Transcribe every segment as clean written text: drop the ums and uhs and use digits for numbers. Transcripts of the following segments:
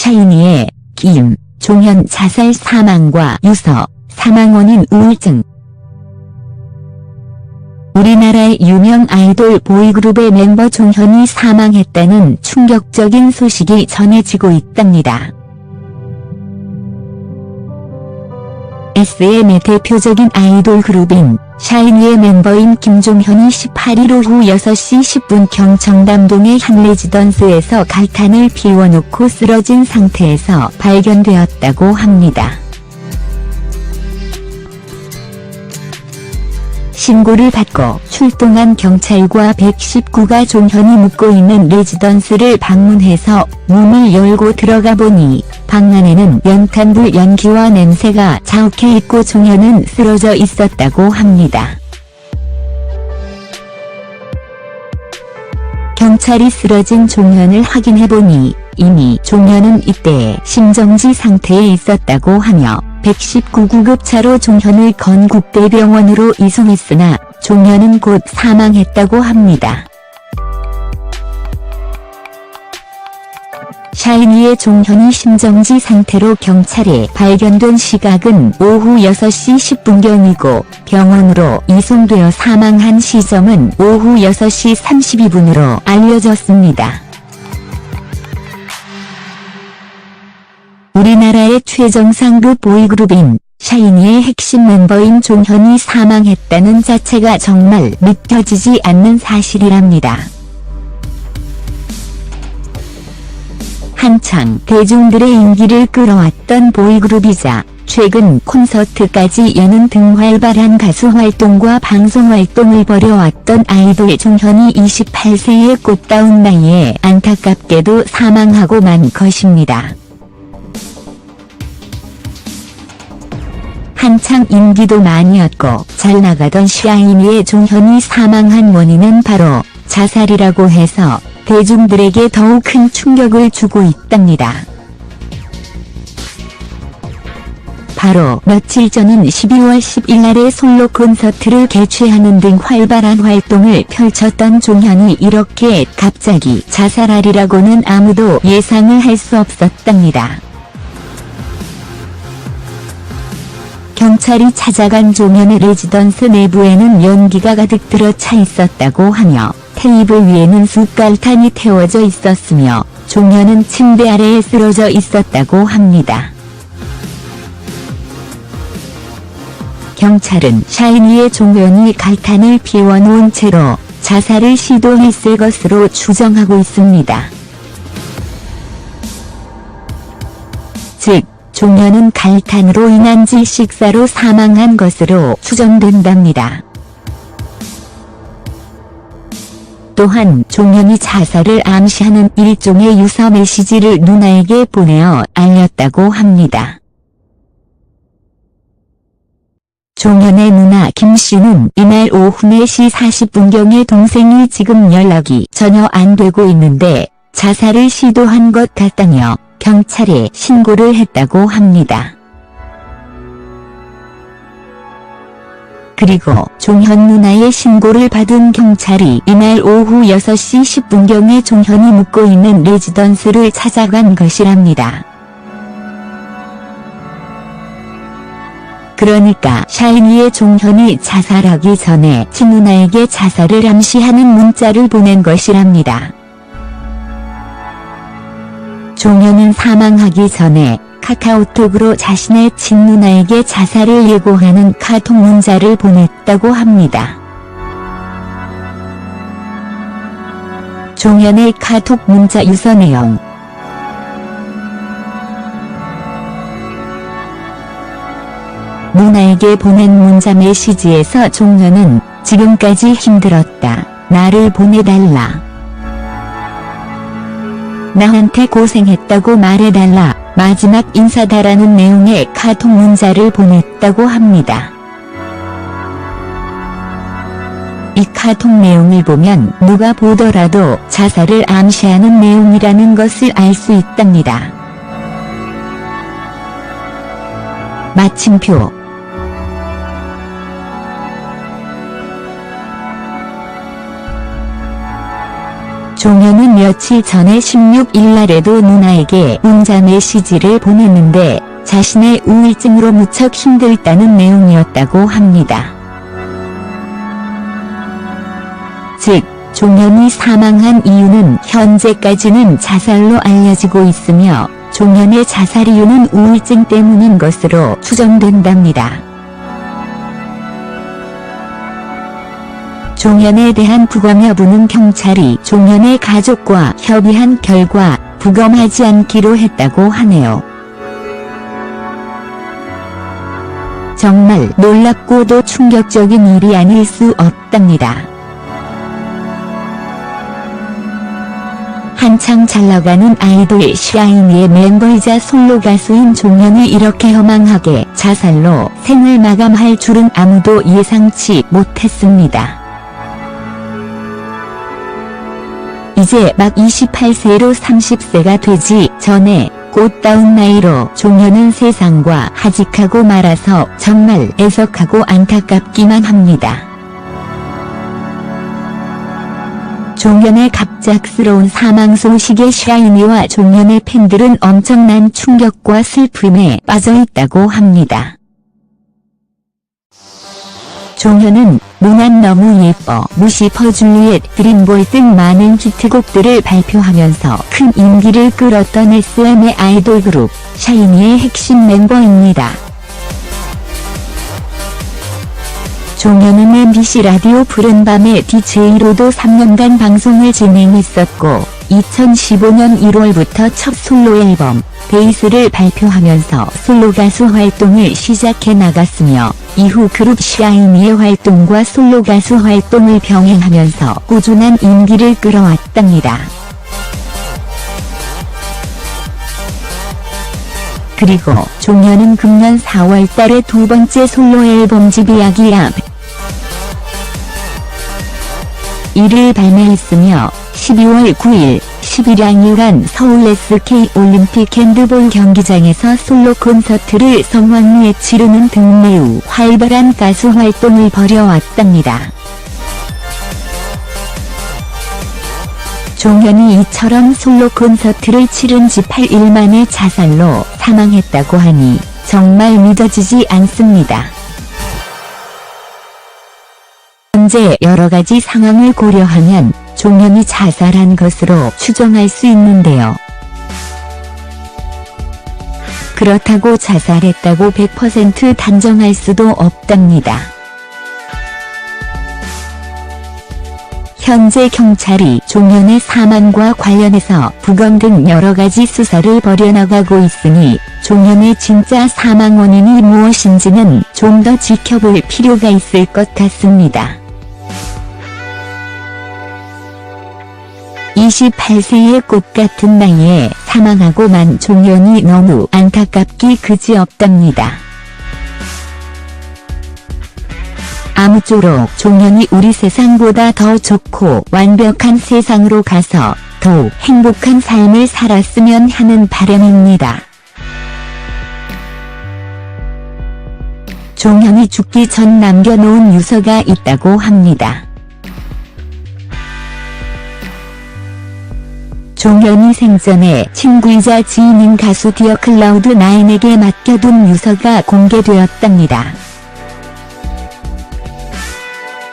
샤이니의 김, 종현 자살 사망과 유서, 사망 원인 우울증. 우리나라의 유명 아이돌 보이그룹의 멤버 종현이 사망했다는 충격적인 소식이 전해지고 있답니다. SM의 대표적인 아이돌 그룹인 샤이니의 멤버인 김종현이 18일 오후 6시 10분 청담동의 한 레지던스에서 갈탄을 피워놓고 쓰러진 상태에서 발견되었다고 합니다. 신고를 받고 출동한 경찰과 119가 종현이 묵고 있는 레지던스를 방문해서 문을 열고 들어가 보니 방 안에는 연탄불 연기와 냄새가 자욱해 있고 종현은 쓰러져 있었다고 합니다. 경찰이 쓰러진 종현을 확인해보니 이미 종현은 이때 심정지 상태에 있었다고 하며 119구급차로 종현을 건국대병원으로 이송했으나 종현은 곧 사망했다고 합니다. 샤이니의 종현이 심정지 상태로 경찰에 발견된 시각은 오후 6시 10분경이고 병원으로 이송되어 사망한 시점은 오후 6시 32분으로 알려졌습니다. 우리나라의 최정상급 보이그룹인 샤이니의 핵심 멤버인 종현이 사망했다는 자체가 정말 믿겨지지 않는 사실이랍니다. 한창 대중들의 인기를 끌어왔던 보이그룹이자 최근 콘서트까지 여는 등 활발한 가수 활동과 방송 활동을 벌여왔던 아이돌 종현이 28세의 꽃다운 나이에 안타깝게도 사망하고 만 것입니다. 한창 인기도 많이었고 잘 나가던 샤이니의 종현이 사망한 원인은 바로 자살이라고 해서 대중들에게 더욱 큰 충격을 주고 있답니다. 바로 며칠 전인 12월 10일 날에 솔로 콘서트를 개최하는 등 활발한 활동을 펼쳤던 종현이 이렇게 갑자기 자살하리라고는 아무도 예상을 할 수 없었답니다. 경찰이 찾아간 종현의 레지던스 내부에는 연기가 가득 들어 차 있었다고 하며 테이블 위에는 숯갈탄이 태워져 있었으며 종현은 침대 아래에 쓰러져 있었다고 합니다. 경찰은 샤이니의 종현이 갈탄을 피워놓은 채로 자살을 시도했을 것으로 추정하고 있습니다. 즉, 종현은 갈탄으로 인한 질식사로 사망한 것으로 추정된답니다. 또한 종현이 자살을 암시하는 일종의 유서 메시지를 누나에게 보내어 알렸다고 합니다. 종현의 누나 김씨는 이날 오후 4시 40분경에 동생이 지금 연락이 전혀 안 되고 있는데 자살을 시도한 것 같다며 경찰에 신고를 했다고 합니다. 그리고 종현 누나의 신고를 받은 경찰이 이날 오후 6시 10분경에 종현이 묵고 있는 레지던스를 찾아간 것이랍니다. 그러니까 샤이니의 종현이 자살하기 전에 친누나에게 자살을 암시하는 문자를 보낸 것이랍니다. 종현은 사망하기 전에 카카오톡으로 자신의 친누나에게 자살을 예고하는 카톡 문자를 보냈다고 합니다. 종현의 카톡 문자 유서 내용. 누나에게 보낸 문자 메시지에서 종현은 지금까지 힘들었다. 나를 보내달라. 나한테 고생했다고 말해달라. 마지막 인사다라는 내용의 카톡 문자를 보냈다고 합니다. 이 카톡 내용을 보면 누가 보더라도 자살을 암시하는 내용이라는 것을 알 수 있답니다. 마침표. 종현은 며칠 전에 16일 날에도 누나에게 문자 메시지를 보냈는데 자신의 우울증으로 무척 힘들다는 내용이었다고 합니다. 즉, 종현이 사망한 이유는 현재까지는 자살로 알려지고 있으며 종현의 자살 이유는 우울증 때문인 것으로 추정된답니다. 종현에 대한 부검 여부는 경찰이 종현의 가족과 협의한 결과 부검하지 않기로 했다고 하네요. 정말 놀랍고도 충격적인 일이 아닐 수 없답니다. 한창 잘나가는 아이돌 샤이니의 멤버이자 솔로 가수인 종현이 이렇게 허망하게 자살로 생을 마감할 줄은 아무도 예상치 못했습니다. 이제 막 28세로 30세가 되지 전에 꽃다운 나이로 종현은 세상과 하직하고 말아서 정말 애석하고 안타깝기만 합니다. 종현의 갑작스러운 사망 소식에 샤이니와 종현의 팬들은 엄청난 충격과 슬픔에 빠져있다고 합니다. 종현은 누난 너무 예뻐, 루시퍼, 줄리엣, 드림보이 등 많은 히트곡들을 발표하면서 큰 인기를 끌었던 SM의 아이돌 그룹 샤이니의 핵심 멤버입니다. 종현은 MBC 라디오 푸른밤의 DJ로도 3년간 방송을 진행했었고 2015년 1월부터 첫 솔로 앨범 베이스를 발표하면서 솔로 가수 활동을 시작해 나갔으며 이후 그룹 샤이니의 활동과 솔로 가수 활동을 병행하면서 꾸준한 인기를 끌어왔답니다. 그리고 종현은 금년 4월달에 두 번째 솔로 앨범집 이야기야 이를 발매했으며 12월 9일 10일양일간 서울 SK 올림픽 핸드볼 경기장에서 솔로 콘서트를 성황리에 치르는 등 매우 활발한 가수 활동을 벌여왔답니다. 종현이 이처럼 솔로 콘서트를 치른 지 8일 만에 자살로 사망했다고 하니 정말 믿어지지 않습니다. 현재 여러가지 상황을 고려하면 종현이 자살한 것으로 추정할 수 있는데요. 그렇다고 자살했다고 100% 단정할 수도 없답니다. 현재 경찰이 종현의 사망과 관련해서 부검 등 여러가지 수사를 벌여나가고 있으니 종현의 진짜 사망 원인이 무엇인지는 좀 더 지켜볼 필요가 있을 것 같습니다. 28세의 꽃같은 나이에 사망하고 만 종현이 너무 안타깝기 그지없답니다. 아무쪼록 종현이 우리 세상보다 더 좋고 완벽한 세상으로 가서 더욱 행복한 삶을 살았으면 하는 바람입니다. 종현이 죽기 전 남겨놓은 유서가 있다고 합니다. 종현이 생전에 친구이자 지인인 가수 디어 클라우드9에게 맡겨둔 유서가 공개되었답니다.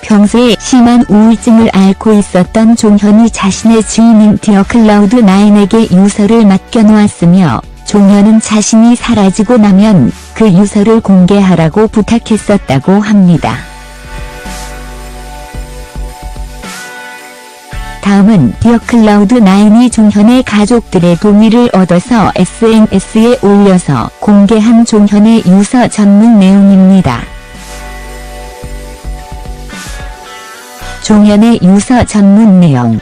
평소에 심한 우울증을 앓고 있었던 종현이 자신의 지인인 디어 클라우드9에게 유서를 맡겨놓았으며 종현은 자신이 사라지고 나면 그 유서를 공개하라고 부탁했었다고 합니다. 다음은 디어 클라우드9이 종현의 가족들의 동의를 얻어서 SNS에 올려서 공개한 종현의 유서 전문 내용입니다. 종현의 유서 전문 내용.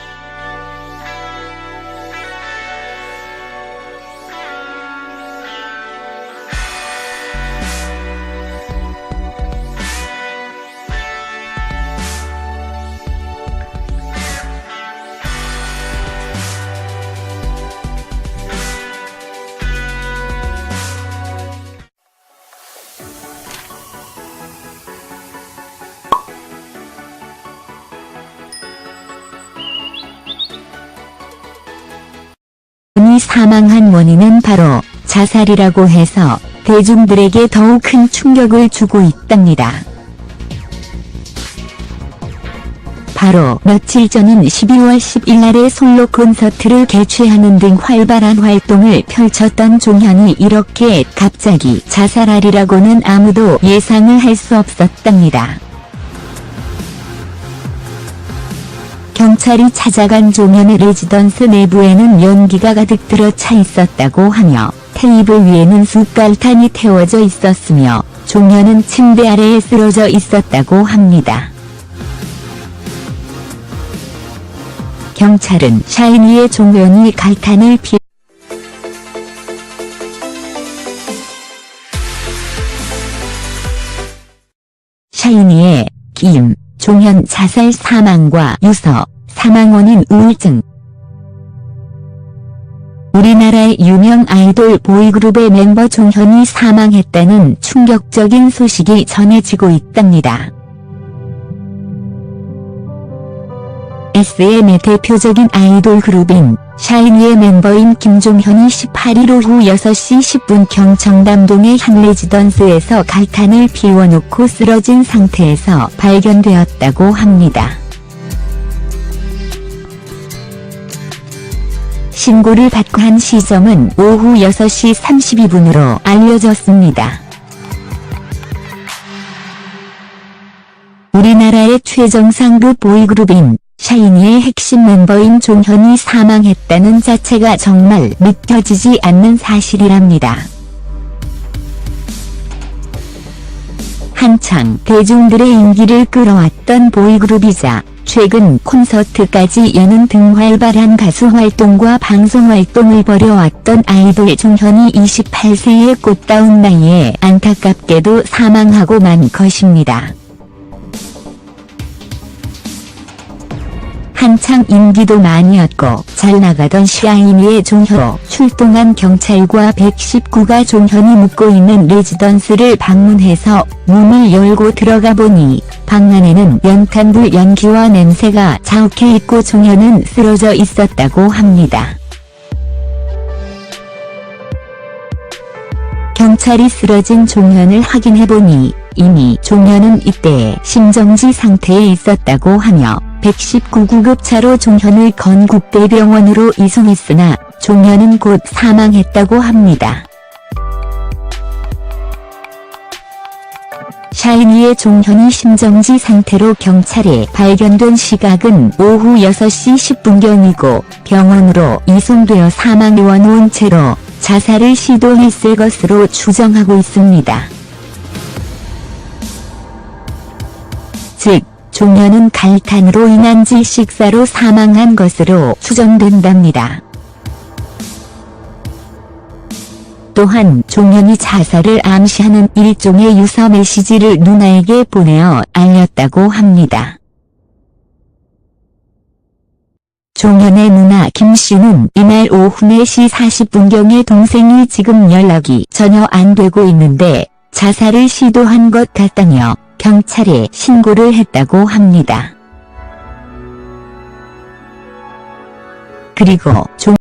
종현이 사망한 원인은 바로 자살이라고 해서 대중들에게 더욱 큰 충격을 주고 있답니다. 바로 며칠 전인 12월 10일 날에 솔로 콘서트를 개최하는 등 활발한 활동을 펼쳤던 종현이 이렇게 갑자기 자살하리라고는 아무도 예상을 할 수 없었답니다. 경찰이 찾아간 종현의 레지던스 내부에는 연기가 가득 들어차 있었다고 하며 테이블 위에는 숯갈탄이 태워져 있었으며 종현은 침대 아래에 쓰러져 있었다고 합니다. 경찰은 샤이니의 종현이 갈탄을 피해 샤이니의 종현 자살 사망과 유서, 사망 원인 우울증. 우리나라의 유명 아이돌 보이그룹의 멤버 종현이 사망했다는 충격적인 소식이 전해지고 있답니다. SM의 대표적인 아이돌 그룹인 샤이니의 멤버인 김종현이 18일 오후 6시 10분경 청담동의 한 레지던스에서 갈탄을 피워놓고 쓰러진 상태에서 발견되었다고 합니다. 신고를 받고 한 시점은 오후 6시 32분으로 알려졌습니다. 우리나라의 최정상급 보이그룹인 샤이니의 핵심 멤버인 종현이 사망했다는 자체가 정말 믿겨지지 않는 사실이랍니다. 한창 대중들의 인기를 끌어왔던 보이그룹이자 최근 콘서트까지 여는 등 활발한 가수 활동과 방송 활동을 벌여왔던 아이돌 종현이 28세의 꽃다운 나이에 안타깝게도 사망하고 만 것입니다. 한창 인기도 많이었고 잘 나가던 샤이니의 종현으로 출동한 경찰과 119가 종현이 묵고 있는 레지던스를 방문해서 문을 열고 들어가 보니 방 안에는 연탄불 연기와 냄새가 자욱해 있고 종현은 쓰러져 있었다고 합니다. 경찰이 쓰러진 종현을 확인해보니 이미 종현은 이때 심정지 상태에 있었다고 하며 119구급차로 종현을 건국대병원으로 이송했으나 종현은 곧 사망했다고 합니다. 샤이니의 종현이 심정지 상태로 경찰에 발견된 시각은 오후 6시 10분경이고 병원으로 이송되어 사망에 원놓은 채로 자살을 시도했을 것으로 추정하고 있습니다. 즉, 종현은 갈탄으로 인한 질식사로 사망한 것으로 추정된답니다. 또한 종현이 자살을 암시하는 일종의 유서 메시지를 누나에게 보내어 알렸다고 합니다. 종현의 누나 김씨는 이날 오후 4시 40분경에 동생이 지금 연락이 전혀 안 되고 있는데 자살을 시도한 것 같다며 경찰에 신고를 했다고 합니다. 그리고